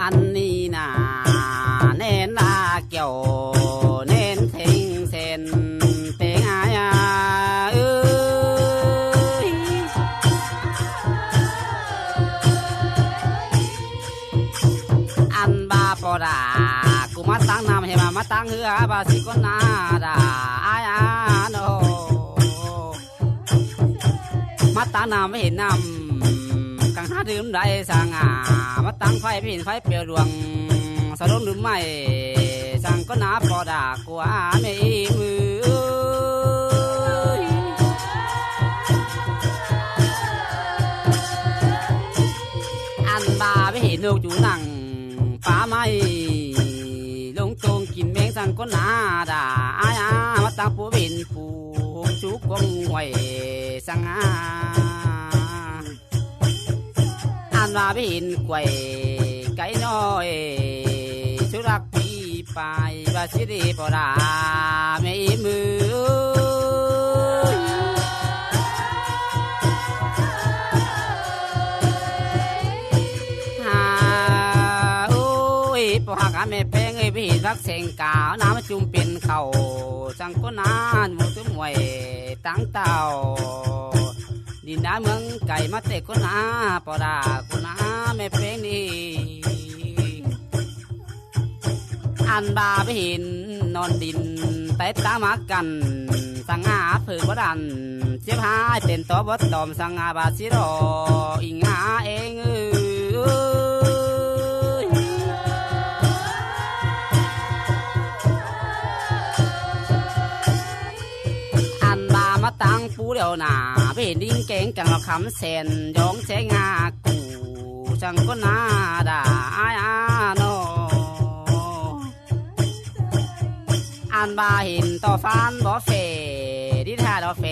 อันนี้นาเน้นลาเกี่ยวเน้นเทงเส้นเตงอายอันบาปอดากูมาตั้งนำให้มาตั้งเหือบาสิกนาดาอายโนมาตั้งนำไม่เห็นนำกังหาดื่มได้สังอามาตั้งไฟพินไฟเปลี่ยวดวงสะดุ้งหรือไม่สังก็นาปอดากูไม่มืออันบาไม่เห็นนกจูนังป่าไม้ลงตรงกินแมงสังก็นาดาอายมาตั้งปูบินปูจุกกงหวยสังอาอันว่าบินกวยไก่น้อยชุรักพี่ไปบาสิริปอดาไม่มือปหักไม่แป้งไอ้พี่รักเสงกาวน้ำจุ่มเป็นเข่าจังก็นานหมูตุ้มหวยตั้งเต่าดินน้ำเมืองไก่มาเตะก็นาปอดาก็นาไม่แป้งนี่อันบาไปเห็นนอนดินแต่ตามากันสังหาเผือกดันเจ็บหายเป็นตัวบดตอมสังหาบาสิรออิงหาเองมาตั้งปูเดียวหนาไปเห็นดิ้งเก่งจังเราคำเซนยองเชงากูจังก็นาดาอายโนอันบาเห็นต่อฟันบ่เฟดิท่าดอเฟ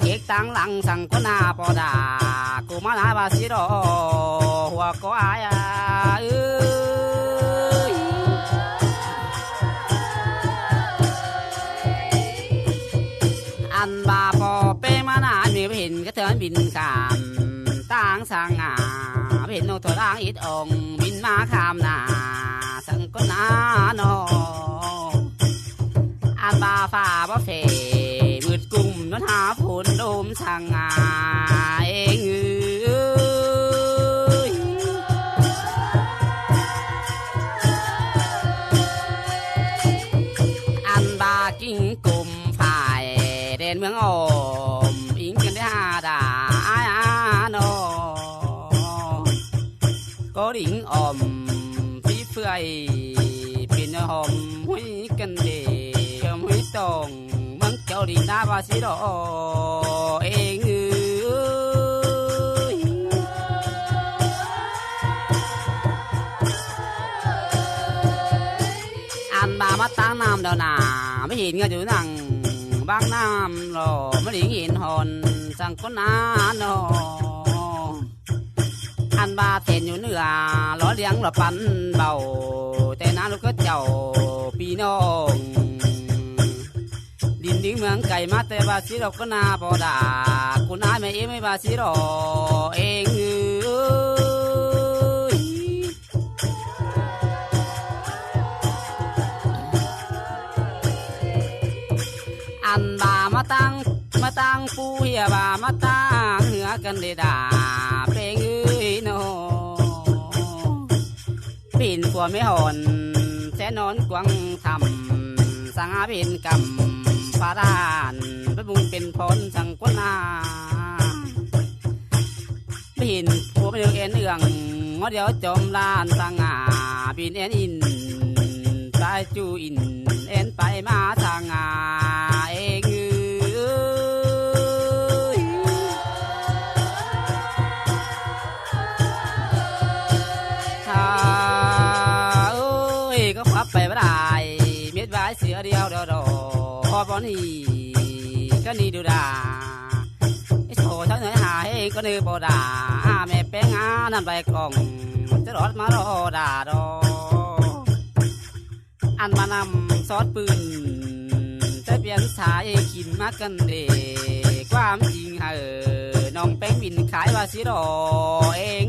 เก๊กตั้งหลังสังก็นาปอดากูมานาบาสิโรหัวก็อายอันบาพอเป้มานามีไปเห็นก็เถินบินขามตั้งสังอาไปเห็นนกตัวร่างอิดองบินมาขามนาสังก็นาโนอันบาฝ่าบ่เฟมืดกุ่มนวลหาฝนโดมสังอาเองอันบากิ้งกุ่มฝ่ายเด่นเมืองอมอิงกันได้หาดาอายโนก็ดิ่งอมพี่เฟื่อยเป็นหอมหุยกันเดหุยตองเมืองเจ้าดิ่งนาบาสิโรเองอันบามาตั้งน้ำดาวนาไม่เห็นเงาอยู่นั่งบางน้ำหล่อไม่ได้เห็นหอนสังก็นาโนอันบาเต้นอยู่เหนือล้อเลี้ยงหล่อปันเบาแต่น้าลูกก็เจ้าปีน้องดินดิ้งเมืองไก่มาแต่บาสิโรก็นาปอดากูนาไม่ไม่บาสิโรเองอันบามาตั้งปูเฮียบามาตั้งเหนือกันเดดาเพลงโนปิ่นขัวไม่หอนแสนนอนกวางทำสังอาเป็นกำฟาดานไปบุญเป็นพรสังกนาปิ่นขัวไม่เดือดเอ็นเอื้องงอเดียวจมลานสังอาปิ่นเอ็นอินสายจูอินเอ็นไปมาสังอาเองก็พับไปไม่ได้เม็ดไว้เสือเดียวดอพอปอนี่ก็นี่ดูดาไอ้โถทั้งเหนื่อยหายก็นี่ปอดาแม่แป้งนั่นใบกล่องจะรอดมารอดาดออันมานำซอสปืนจะเปลี่ยนสายกินมากันเดความจริงน้องแป้งบินขายว่าสิรอเอง